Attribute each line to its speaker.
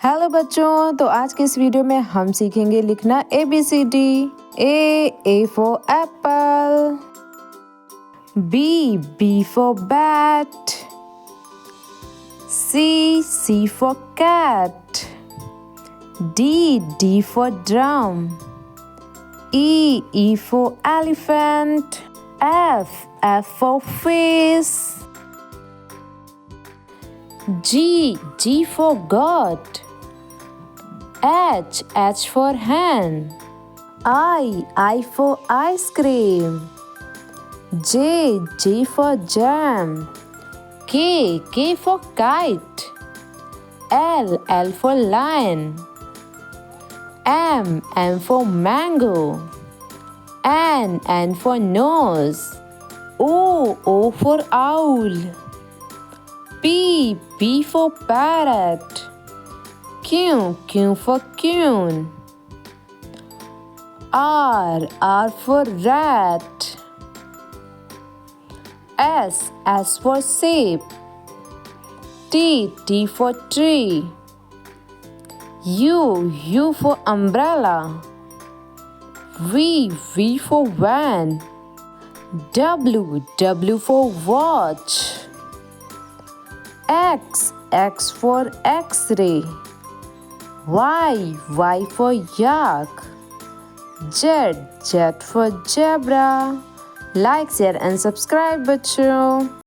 Speaker 1: Hello बच्चों, तो आज के इस वीडियो में हम सीखेंगे लिखना ABCD। A for apple, B for bat, C for cat, D for drum, E for elephant, F for fish, G for goat, H for hen, I for ice cream, J for jam, K for kite, L for lion, M for mango, N for nose, O for owl, P for parrot, Q for queen, R for rat, S for shape, T for tree, U for umbrella, V for van, W for watch, X for X-ray, Y for yak, Z for zebra. Like, share and subscribe बच्चों।